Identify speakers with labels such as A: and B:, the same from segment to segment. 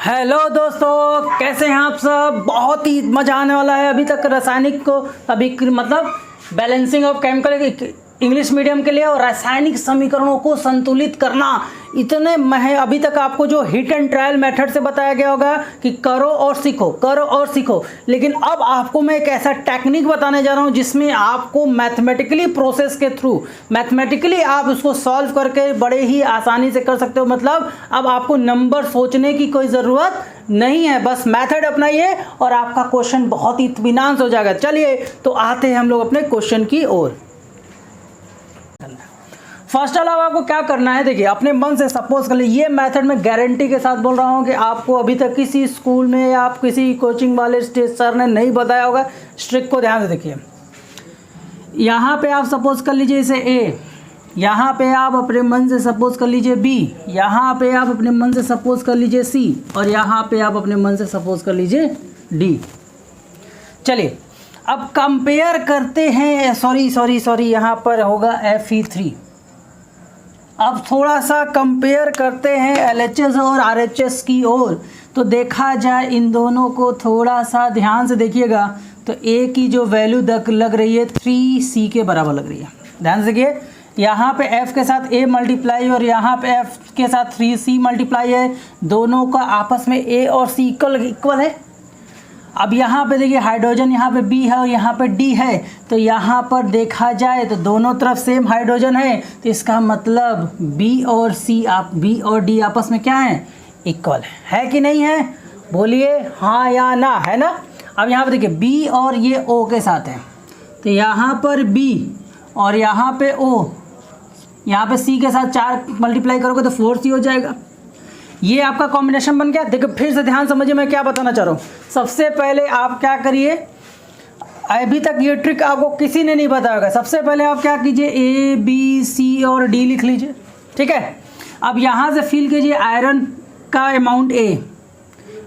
A: Hello दोस्तों, कैसे हैं आप सब। बहुत ही मज़ा आने वाला है। अभी तक रासायनिक को मतलब balancing of chemical English medium के लिए और रासायनिक समीकरणों को संतुलित करना इतने अभी तक आपको जो हिट एंड ट्रायल मेथड से बताया गया होगा कि करो और सीखो, करो और सीखो। लेकिन अब आपको मैं एक ऐसा टेक्निक बताने जा रहा हूं जिसमें आपको मैथमेटिकली प्रोसेस के थ्रू मैथमेटिकली आप उसको सॉल्व करके बड़े ही आसानी से कर सकते हो। मतलब अब आपको नंबर सोचने की कोई ज़रूरत नहीं है, बस मेथड अपनाइए और आपका क्वेश्चन बहुत ही इत्मीनान से हो जाएगा। चलिए तो आते हैं हम लोग अपने क्वेश्चन की ओर। फर्स्ट ऑल आपको क्या करना है, देखिए अपने मन से सपोज कर लीजिए। ये मेथड मैं गारंटी के साथ बोल रहा हूँ कि आपको अभी तक किसी स्कूल में या आप किसी कोचिंग वाले सर ने नहीं बताया होगा। ट्रिक को ध्यान से देखिए। यहाँ पे आप सपोज कर लीजिए इसे ए, यहाँ पे आप अपने मन से सपोज कर लीजिए बी, यहाँ पे आप अपने मन से सपोज कर लीजिए सी और यहाँ पे आप अपने मन से सपोज कर लीजिए डी। चलिए अब कंपेयर करते हैं। सॉरी यहाँ पर होगा Fe3। अब थोड़ा सा कंपेयर करते हैं LHS और RHS की ओर। तो देखा जाए इन दोनों को थोड़ा सा ध्यान से देखिएगा तो A की जो वैल्यू लग रही है 3C के बराबर लग रही है। ध्यान से देखिए, यहाँ पे F के साथ A मल्टीप्लाई और यहाँ पे F के साथ 3C मल्टीप्लाई है। दोनों का आपस में A और C इक्वल है। अब यहाँ पे देखिए हाइड्रोजन यहाँ पे B है और यहाँ पे D है। तो यहाँ पर देखा जाए तो दोनों तरफ सेम हाइड्रोजन है, तो इसका मतलब B और B और D आपस में क्या है, इक्वल है कि नहीं है। बोलिए हाँ या ना, है ना। अब यहाँ पे देखिए B और ये O के साथ है, तो यहाँ पर B और यहाँ पे O, यहाँ पे C के साथ 4 मल्टीप्लाई करोगे तो 4C हो जाएगा। ये आपका कॉम्बिनेशन बन गया। देखो फिर से ध्यान समझिए मैं क्या बताना चाह रहा हूँ। सबसे पहले आप क्या करिए, अभी तक ये ट्रिक आपको किसी ने नहीं बताया होगा। सबसे पहले आप क्या कीजिए, A B C और D लिख लीजिए, ठीक है। अब यहाँ से फिल कीजिए आयरन का अमाउंट A,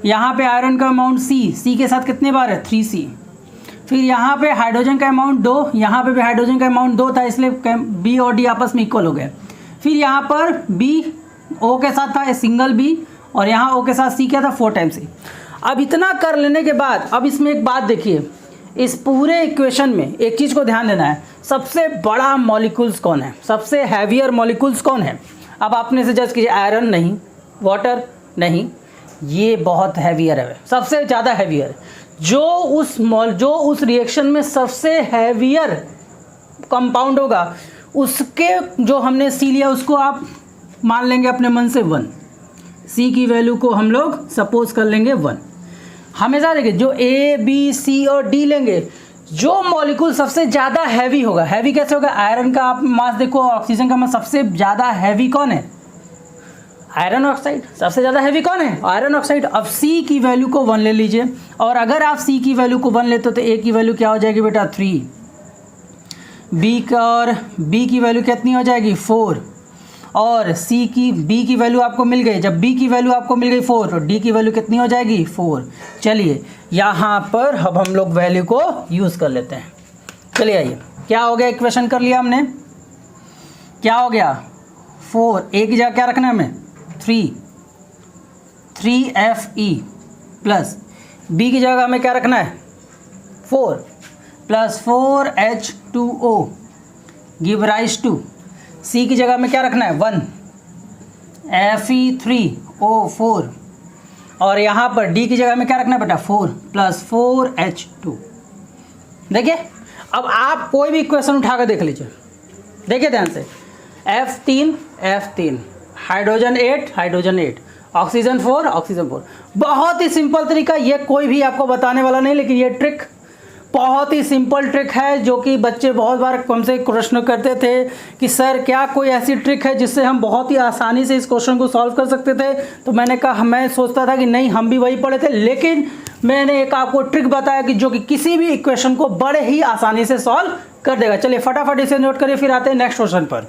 A: यहाँ पे आयरन का अमाउंट C के साथ कितने बार है 3C। फिर यहाँ पे हाइड्रोजन का अमाउंट 2, यहाँ पे भी हाइड्रोजन का अमाउंट 2 था, इसलिए B और D आपस में इक्वल हो गए। फिर यहाँ पर B O के साथ था सिंगल B और यहाँ O के साथ C क्या था 4 टाइम्स C। अब इतना कर लेने के बाद अब इसमें एक बात देखिए, इस पूरे इक्वेशन में एक चीज़ को ध्यान देना है, सबसे बड़ा मॉलिक्यूल्स कौन है, सबसे हैवियर मॉलिक्यूल्स कौन है। अब आपने से जज कीजिए, आयरन नहीं, वाटर नहीं, ये बहुत हैवियर है, सबसे ज़्यादा हैवियर। जो उस रिएक्शन में सबसे हैवियर कंपाउंड होगा उसके जो हमने C लिया उसको आप मान लेंगे अपने मन से 1। C की वैल्यू को हम लोग सपोज कर लेंगे 1। हमेशा देखिए जो A B C और D लेंगे, जो मॉलिक्यूल सबसे ज़्यादा हैवी होगा, हैवी कैसे होगा, आयरन का आप मास देखो, ऑक्सीजन का मास, सबसे ज़्यादा हैवी कौन है, आयरन ऑक्साइड। सबसे ज़्यादा हैवी कौन है, आयरन ऑक्साइड। अब C की वैल्यू को 1 ले लीजिए और अगर आप C की वैल्यू को 1 लेते हो तो A की वैल्यू क्या हो जाएगी बेटा 3, B की वैल्यू कितनी हो जाएगी 4 और B की वैल्यू आपको मिल गई। जब B की वैल्यू आपको मिल गई 4 तो D की वैल्यू कितनी हो जाएगी 4। चलिए यहाँ पर अब हम लोग वैल्यू को यूज़ कर लेते हैं। चलिए आइए, क्या हो गया, इक्वेशन कर लिया हमने, क्या हो गया 4, A की जगह क्या रखना है हमें 3Fe प्लस B की जगह हमें क्या रखना है 4 plus 4H2O give rise to, C की जगह में क्या रखना है 1 Fe3O4 और यहाँ पर D की जगह में क्या रखना है बेटा 4 प्लस 4H2। देखिए अब आप कोई भी इक्वेशन उठा कर देख लीजिए, देखिए ध्यान से, F3 हाइड्रोजन 8 ऑक्सीजन 4 बहुत ही सिंपल तरीका। ये कोई भी आपको बताने वाला नहीं, लेकिन ये ट्रिक बहुत ही सिंपल ट्रिक है जो कि बच्चे बहुत बार हमसे प्रश्न करते थे कि सर क्या कोई ऐसी ट्रिक है जिससे हम बहुत ही आसानी से इस क्वेश्चन को सॉल्व कर सकते थे। तो मैंने कहा, मैं सोचता था कि नहीं हम भी वही पढ़े थे, लेकिन मैंने एक आपको ट्रिक बताया कि जो कि किसी भी इक्वेशन को बड़े ही आसानी से सॉल्व कर देगा। चलिए फटाफट इसे नोट करिए, फिर आते हैं नेक्स्ट क्वेश्चन पर।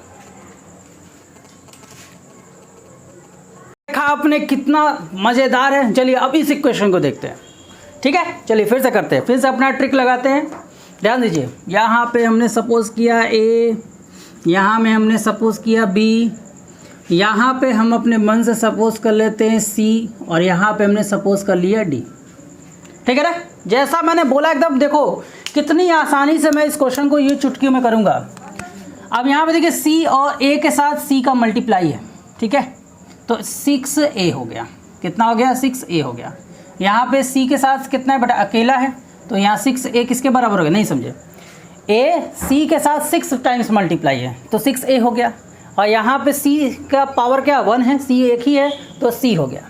A: देखा आपने कितना मज़ेदार है। चलिए अब इस इक्वेशन को देखते हैं, ठीक है। चलिए फिर से करते हैं, फिर से अपना ट्रिक लगाते हैं। ध्यान दीजिए, यहाँ पे हमने सपोज किया A, यहाँ में हमने सपोज किया B, यहाँ पे हम अपने मन से सपोज कर लेते हैं सी और यहाँ पे हमने सपोज कर लिया डी। ठीक है ना, जैसा मैंने बोला एकदम देखो कितनी आसानी से मैं इस क्वेश्चन को ये चुटकी में करूँगा। अब यहाँ पे देखिए सी और ए के साथ सी का मल्टीप्लाई है, ठीक है, तो 6a हो गया। कितना हो गया? 6a हो गया। यहाँ पे सी के साथ कितना है बेटा? अकेला है, तो यहाँ 6a किसके बराबर हो गया? नहीं समझे, a सी के साथ 6 टाइम्स मल्टीप्लाई है तो 6a हो गया। और यहाँ पे c का पावर क्या 1 है, c एक ही है तो c हो गया।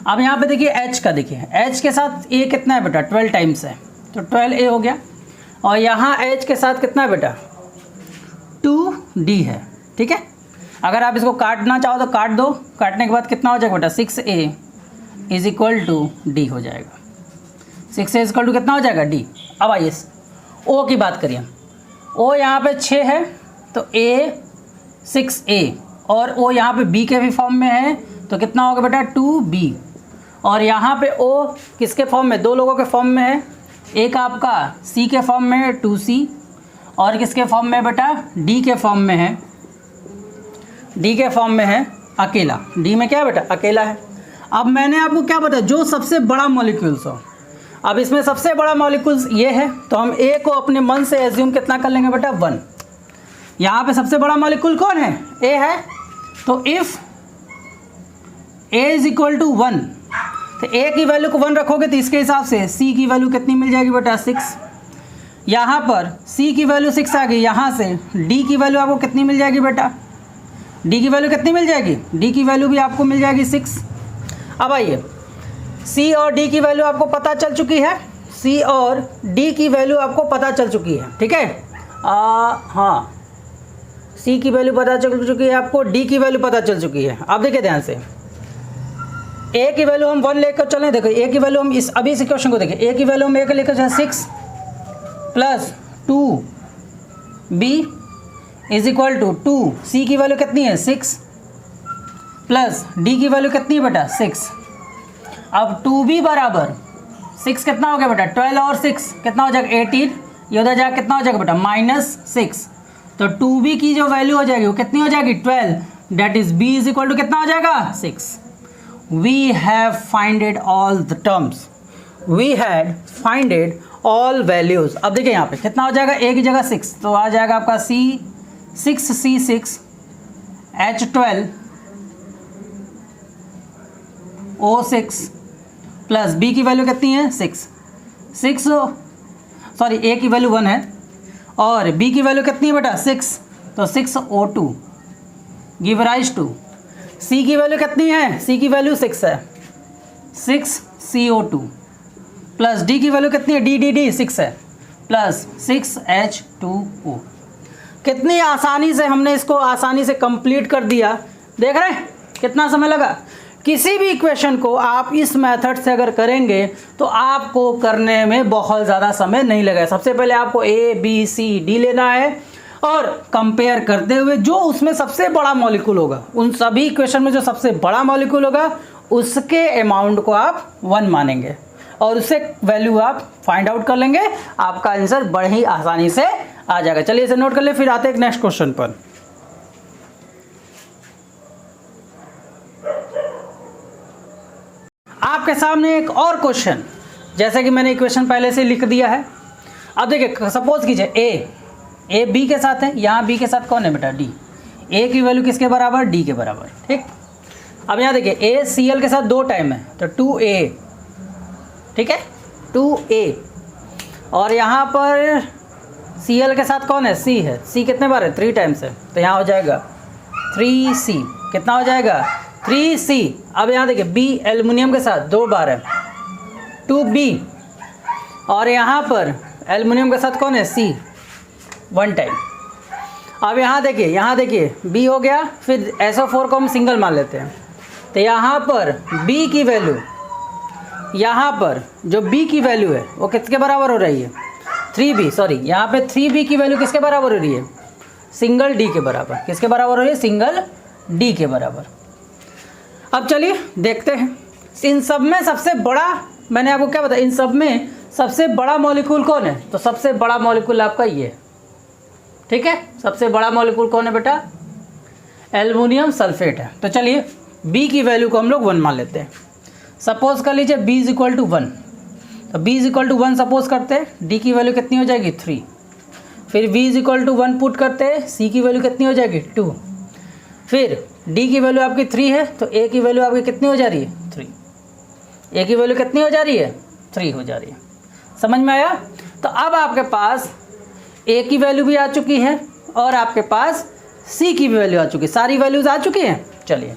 A: अब यहाँ पे देखिए h का, देखिए h के साथ a कितना है बेटा? 12 टाइम्स है तो 12a हो गया। और यहाँ h के साथ कितना है बेटा? 2d है। ठीक है, अगर आप इसको काटना चाहो तो काट दो, काटने के बाद कितना हो जाएगा बेटा? 6a is equal to D हो जाएगा। 6a इज इक्वल टू कितना हो जाएगा? डी। अब आइए ओ की बात करिए। ओ यहाँ पे 6 है तो a 6a और ओ यहाँ पे b के भी फॉर्म में है तो कितना होगा बेटा? 2b। और यहाँ पे o किसके फॉर्म में? दो लोगों के फॉर्म में है, एक आपका c के फॉर्म में है 2c और किसके फॉर्म में बेटा? d के फॉर्म में है, d के फॉर्म में है अकेला। d में क्या है बेटा? अकेला है। अब मैंने आपको क्या बताया? जो सबसे बड़ा मॉलिक्यूल्स हो। अब इसमें सबसे बड़ा मॉलिक्यूल्स ये है तो हम a को अपने मन से एज्यूम कितना कर लेंगे बेटा? 1। यहाँ पे सबसे बड़ा मॉलिक्यूल कौन है? a है, तो if a is equal to 1 तो a की वैल्यू को 1 रखोगे तो इसके हिसाब से c की वैल्यू कितनी मिल जाएगी बेटा? 6। यहाँ पर c की वैल्यू 6 आ गई, यहाँ से d की वैल्यू आपको कितनी मिल जाएगी बेटा? d की वैल्यू कितनी मिल जाएगी? d की वैल्यू भी आपको मिल जाएगी 6। अब आइए c और d की वैल्यू आपको पता चल चुकी है, c और d की वैल्यू आपको पता चल चुकी है। ठीक है, हाँ, c की वैल्यू पता चल चुकी है आपको, d की वैल्यू पता चल चुकी है। अब देखिए ध्यान से, a की वैल्यू हम 1 लेकर चलें। देखो a की वैल्यू हम अभी इस इक्वेशन को देखिए, a की वैल्यू हम a लेकर चलें 6 plus 2b is equal to 2। c की वैल्यू कितनी है? 6 प्लस d की वैल्यू कितनी है बेटा? 6। अब 2b बराबर 6 कितना हो गया बेटा? 12 और 6 कितना हो जाएगा? 18। ये उधर जाएगा कितना हो जाएगा बेटा? -6। तो 2b की जो वैल्यू हो जाएगी वो कितनी हो जाएगी? 12। That is b is equal to कितना हो जाएगा? 6। We have finded all the terms, we had finded all values. अब देखिए यहाँ पे कितना हो जाएगा? a की जगह 6 तो आ जाएगा आपका C6 H12 O6 plus b की वैल्यू कितनी है? 6 सॉरी a की वैल्यू 1 है और b की वैल्यू कितनी है बेटा? 6, तो 6O2 give rise to. c की वैल्यू कितनी है? c की वैल्यू 6 है, 6CO2 प्लस d की वैल्यू कितनी है? d 6 है प्लस 6H2O। कितनी आसानी से हमने इसको आसानी से कंप्लीट कर दिया। देख रहे हैं कितना समय लगा? किसी भी इक्वेशन को आप इस मेथड से अगर करेंगे तो आपको करने में बहुत ज़्यादा समय नहीं लगेगा। सबसे पहले आपको a b c d लेना है और कंपेयर करते हुए जो उसमें सबसे बड़ा मॉलिक्यूल होगा, उन सभी इक्वेशन में जो सबसे बड़ा मॉलिक्यूल होगा उसके अमाउंट को आप 1 मानेंगे और उससे वैल्यू आप फाइंड आउट कर लेंगे। आपका आंसर बड़े ही आसानी से आ जाएगा। चलिए इसे नोट कर ले, फिर आते हैं नेक्स्ट क्वेश्चन पर। आपके सामने एक और क्वेश्चन, जैसे कि मैंने इक्वेशन पहले से लिख दिया है। अब देखिए सपोज कीजिए a b के साथ है, यहाँ b के साथ कौन है बेटा? d। a की वैल्यू किसके बराबर? d के बराबर। ठीक, अब यहाँ देखिए a Cl के साथ 2 टाइम है तो 2a, ठीक है, 2a। और यहाँ पर Cl के साथ कौन है? c है, c कितने बार है? 3 टाइम्स है तो यहाँ हो जाएगा 3c। कितना हो जाएगा? 3c। अब यहाँ देखिए b एल्युमिनियम के साथ 2 बार है 2b और यहाँ पर एल्युमिनियम के साथ कौन है? c 1 time. अब यहाँ देखिए b हो गया, फिर SO4 को हम सिंगल मान लेते हैं तो यहाँ पर b की वैल्यू, यहाँ पर जो b की वैल्यू है वो किसके बराबर हो रही है? 3b, सॉरी यहाँ पे 3b की वैल्यू किसके बराबर हो रही है? सिंगल d के बराबर। किसके बराबर हो रही है? सिंगल d के बराबर। अब चलिए देखते हैं इन सब में सबसे बड़ा, मैंने आपको क्या बताया, इन सब में सबसे बड़ा मॉलिक्यूल कौन है? तो सबसे बड़ा मॉलिक्यूल आपका ये, ठीक है, सबसे बड़ा मॉलिक्यूल कौन है बेटा? एल्युमिनियम सल्फेट है। तो चलिए बी की वैल्यू को हम लोग 1 मान लेते हैं। सपोज कर लीजिए बी इज इक्वल टू 1, तो b is equal to 1 suppose करते हैं, डी की वैल्यू कितनी हो जाएगी 3। फिर b is equal to 1 put करते हैं, सी की वैल्यू कितनी हो जाएगी 2। फिर डी की वैल्यू आपकी 3 है, तो ए की वैल्यू आपकी कितनी हो जा रही है 3। ए की वैल्यू कितनी हो जा रही है 3 हो जा रही है। समझ में आया? तो अब आपके पास ए की वैल्यू भी आ चुकी है और आपके पास सी की भी वैल्यू आ चुकी है, सारी वैल्यूज आ चुकी हैं। चलिए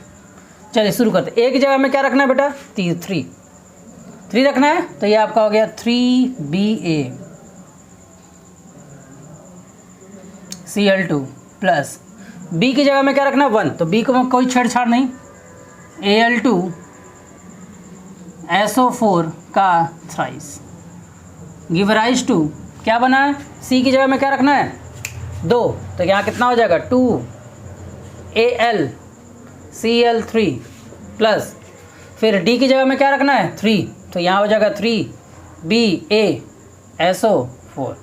A: शुरू करते हैं। ए की जगह में क्या रखना है बेटा 3 रखना है, तो ये आपका हो गया 3BA Cl2 प्लस बी की जगह में क्या रखना है 1, तो बी को कोई छेड़छाड़ नहीं, Al2 SO4 का थ्राइस गिव राइज टू क्या बना है, सी की जगह में क्या रखना है 2, तो यहाँ कितना हो जाएगा 2Al Cl3 प्लस फिर डी की जगह में क्या रखना है 3, तो यहाँ हो जाएगा 3BA SO4।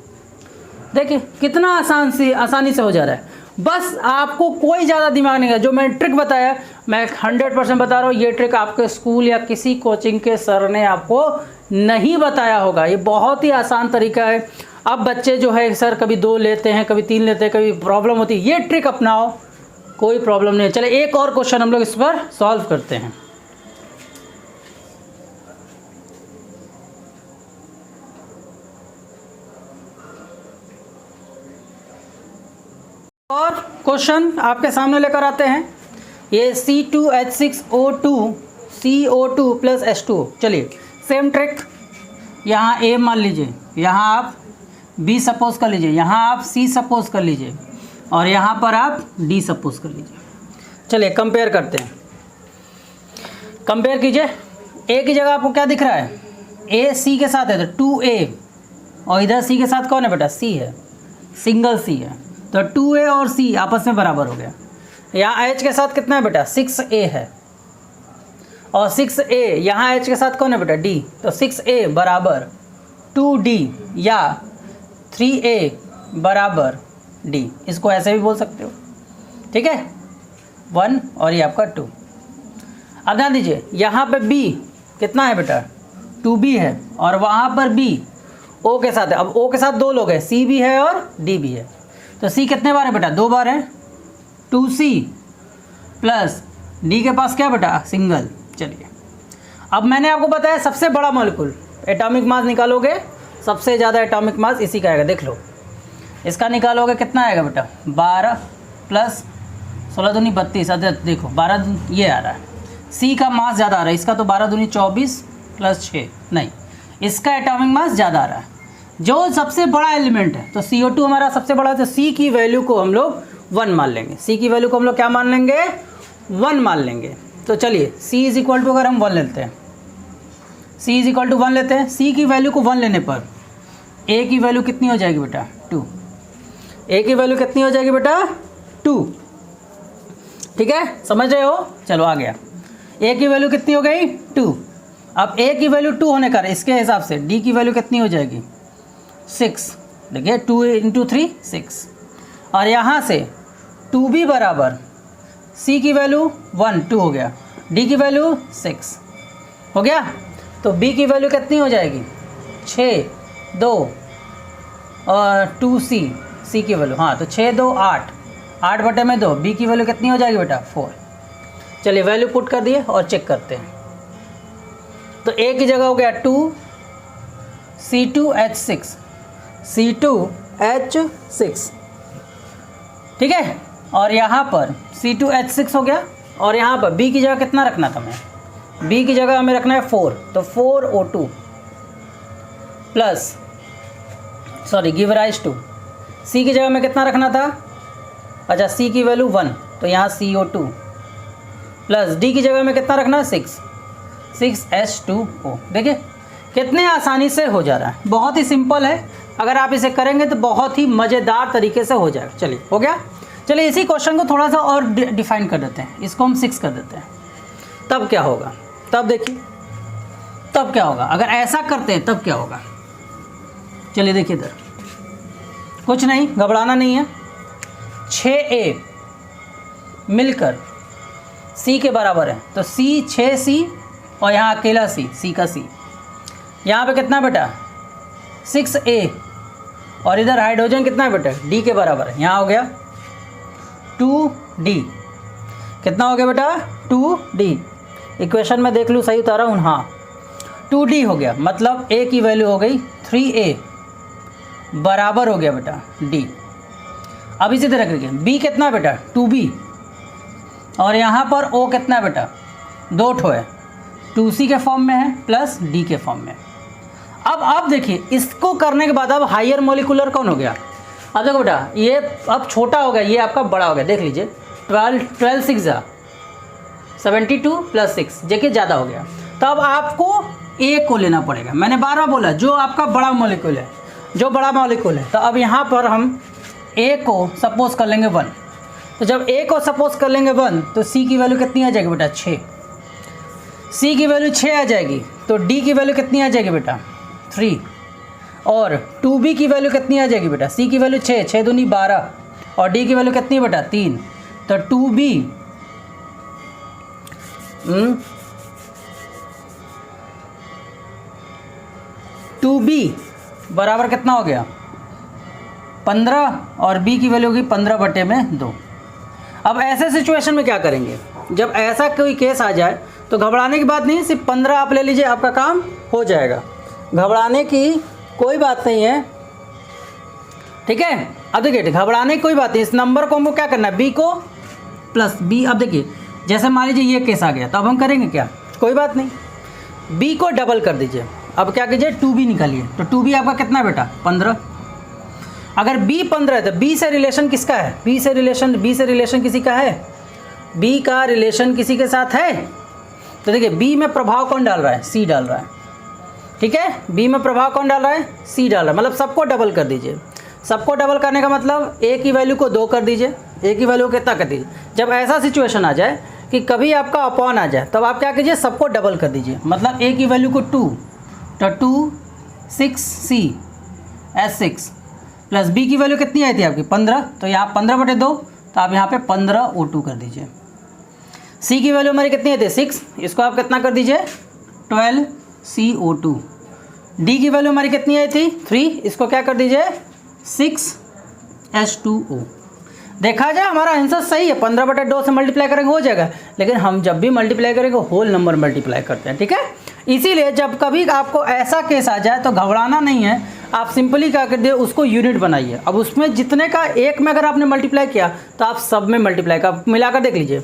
A: देखिए कितना आसानी से हो जा रहा है। बस आपको कोई ज़्यादा दिमाग नहीं है। जो मैंने ट्रिक बताया मैं 100% बता रहा हूँ, ये ट्रिक आपके स्कूल या किसी कोचिंग के सर ने आपको नहीं बताया होगा। ये बहुत ही आसान तरीका है। अब बच्चे जो है सर कभी 2 लेते हैं, कभी 3 लेते हैं, कभी प्रॉब्लम होती है, ये ट्रिक अपनाओ, कोई प्रॉब्लम नहीं है। चले एक और क्वेश्चन हम लोग इस पर सॉल्व करते हैं। और क्वेश्चन आपके सामने लेकर आते हैं। ये C2H6O2 CO2 प्लस H2O। चलिए सेम ट्रिक, यहाँ A मान लीजिए, यहाँ आप B सपोज कर लीजिए, यहाँ आप C सपोज कर लीजिए और यहाँ पर आप D सपोज कर लीजिए। चलिए कंपेयर करते हैं। कंपेयर कीजिए। A की जगह आपको क्या दिख रहा है, A C के साथ है तो 2A, और इधर C के साथ कौन है बेटा C है, सिंगल C है, तो 2A और C आपस में बराबर हो गया। यहाँ H के साथ कितना है बेटा 6A है, और 6A यहाँ H के साथ कौन है बेटा D, तो 6A बराबर 2D या 3A बराबर D। इसको ऐसे भी बोल सकते हो, ठीक है, 1 और ये आपका 2। अब ध्यान दीजिए यहाँ पे B कितना है बेटा 2B है, और वहाँ पर B O के साथ है। अब O के साथ 2 लोग हैं, C भी है और D भी है, तो C कितने बार है बेटा 2 बार है, 2C प्लस D के पास क्या बेटा सिंगल। चलिए अब मैंने आपको बताया सबसे बड़ा मॉलिक्यूल एटॉमिक मास निकालोगे, सबसे ज़्यादा एटॉमिक मास इसी का आएगा। देख लो इसका निकालोगे कितना आएगा बेटा 12 प्लस 16 दूनी 32। देखो 12 ये आ रहा है, C का मास ज़्यादा आ रहा है, इसका तो 12 दूनी 24 प्लस 6 नहीं, इसका एटॉमिक मास ज़्यादा आ रहा है। जो सबसे बड़ा एलिमेंट है तो CO2 हमारा सबसे बड़ा है, तो C की वैल्यू को हम लोग 1 मान लेंगे। C की वैल्यू को हम लोग क्या मान लेंगे 1 मान लेंगे। तो चलिए C इज इक्वल टू अगर हम 1 लेते हैं, C इज इक्वल टू 1 लेते हैं, C की वैल्यू को 1 लेने पर A की वैल्यू कितनी हो जाएगी बेटा 2। A की वैल्यू कितनी हो जाएगी बेटा 2, ठीक है, समझ रहे हो। चलो आ गया, A की वैल्यू कितनी हो गई 2। अब A की वैल्यू 2 होने का इसके हिसाब से D की वैल्यू कितनी हो जाएगी 6। देखिए 2 इंटू 3 6, और यहाँ से 2B बराबर C की वैल्यू 1 2 हो गया, D की वैल्यू 6 हो गया, तो B की वैल्यू कितनी हो जाएगी 6 2 और 2C C की वैल्यू, हाँ तो 6 2 8 8 बटे में 2, B की वैल्यू कितनी हो जाएगी बेटा 4। चलिए वैल्यू पुट कर दिए और चेक करते हैं। तो A की जगह हो गया 2 C2H6 C2H6, ठीक है, और यहाँ पर C2H6 हो गया, और यहाँ पर B की जगह कितना रखना था, मैं B की जगह हमें रखना है 4, तो 4O2 plus give rise to C की जगह में कितना रखना था, अच्छा C की वैल्यू 1, तो यहाँ CO2 प्लस D की जगह में कितना रखना है 6H2O। देखिए कितने आसानी से हो जा रहा है, बहुत ही सिंपल है। अगर आप इसे करेंगे तो बहुत ही मज़ेदार तरीके से हो जाएगा। चलिए हो गया। चलिए इसी क्वेश्चन को थोड़ा सा और डिफाइन कर देते हैं, इसको हम 6 कर देते हैं। तब क्या होगा, तब देखिए तब क्या होगा, अगर ऐसा करते हैं तब क्या होगा। चलिए देखिए इधर कुछ नहीं, घबराना नहीं है। 6A मिलकर C के बराबर है, तो C 6C और यहाँ अकेला C का C, यहाँ पे कितना बेटा 6A और इधर हाइड्रोजन कितना है बेटा D के बराबर है, यहाँ हो गया 2D। कितना हो गया बेटा 2D। इक्वेशन में देख लूँ सही उतारा हूँ, हाँ 2D हो गया, मतलब A की वैल्यू हो गई 3A बराबर हो गया बेटा D। अब इसी तरह करके B कितना है बेटा 2B और यहाँ पर O कितना है बेटा 2 ठो है, 2C के फॉर्म में है प्लस D के फॉर्म में। अब देखिए इसको करने के बाद अब हायर मोलिकुलर कौन हो गया। अब देखो बेटा ये अब छोटा हो गया, ये आपका बड़ा हो गया, देख लीजिए 12 6 72 प्लस 6 देखिए ज़्यादा हो गया। तो अब आपको A को लेना पड़ेगा, मैंने बार बार बोला जो आपका बड़ा मॉलिक्यूल है, जो बड़ा मॉलिक्यूल है। तो अब यहाँ पर हम A को सपोज कर लेंगे 1, तो जब A को सपोज कर लेंगे 1 तो C की वैल्यू कितनी आ जाएगी बेटा 6, C की वैल्यू 6 आ जाएगी, तो D की वैल्यू कितनी आ जाएगी बेटा 3 और 2B की वैल्यू कितनी आ जाएगी बेटा, C की वैल्यू 6 दूनी 12 और D की वैल्यू कितनी है बेटा 3, तो 2B बराबर कितना हो गया 15 और B की वैल्यू होगी 15/2। अब ऐसे सिचुएशन में क्या करेंगे, जब ऐसा कोई केस आ जाए तो घबराने की बात नहीं, सिर्फ 15 आप ले लीजिए, आपका काम हो जाएगा, घबराने की कोई बात नहीं है, ठीक है। अब देखिए घबराने की कोई बात नहीं, इस नंबर को हमको क्या करना है B को प्लस B। अब देखिए जैसे मान लीजिए ये केस आ गया, तो अब हम करेंगे क्या, कोई बात नहीं, B को डबल कर दीजिए। अब क्या कीजिए 2B निकालिए, तो 2B आपका कितना बेटा 15। अगर B 15 है तो B से रिलेशन किसका है, B से रिलेशन किसी का है, B का रिलेशन किसी के साथ है। तो देखिए B में प्रभाव कौन डाल रहा है, C डाल रहा है, ठीक है। B में प्रभाव कौन डाल रहा है, C डाल रहा है, मतलब सबको डबल कर दीजिए। सबको डबल करने का मतलब A की वैल्यू को 2 कर दीजिए, A की वैल्यू कितना कर दीजिए। जब ऐसा सिचुएशन आ जाए कि कभी आपका अपॉन आ जाए तब आप क्या कीजिए सबको डबल कर दीजिए, मतलब A की वैल्यू को 2, तो 2 6C S6 प्लस B की वैल्यू कितनी आई थी आपकी 15, तो यहाँ 15/2, तो आप यहाँ पे 15O2 कर दीजिए। C की वैल्यू हमारी कितनी आई थी 6, इसको आप कितना कर दीजिए 12CO2। D की वैल्यू हमारी कितनी आई थी 3, इसको क्या कर दीजिए 6H2O। देखा जाए हमारा आंसर सही है, 15/2 से मल्टीप्लाई करेंगे हो जाएगा, लेकिन हम जब भी मल्टीप्लाई करेंगे होल नंबर मल्टीप्लाई करते हैं, ठीक है। इसीलिए जब कभी आपको ऐसा केस आ जाए तो घबराना नहीं है, आप सिंपली क्या कर दिए उसको यूनिट बनाइए। अब उसमें जितने का एक में अगर आपने मल्टीप्लाई किया तो आप सब में मल्टीप्लाई का मिलाकर देख लीजिए,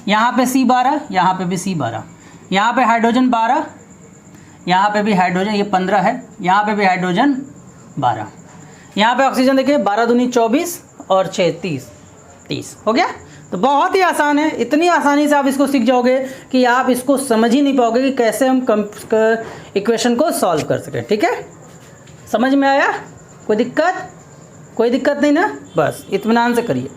A: यहाँ पे C12, यहाँ पे भी C12, यहाँ पे हाइड्रोजन 12, यहाँ पे भी हाइड्रोजन ये 15 है, यहाँ पे भी हाइड्रोजन 12, यहाँ पे ऑक्सीजन देखिए 12 दूनी 24 और 6 30 हो गया। तो बहुत ही आसान है, इतनी आसानी से आप इसको सीख जाओगे कि आप इसको समझ ही नहीं पाओगे कि कैसे हम इक्वेशन को सॉल्व कर सकें, ठीक है। समझ में आया, कोई दिक्कत नहीं ना, बस इत्मीनान से करिए।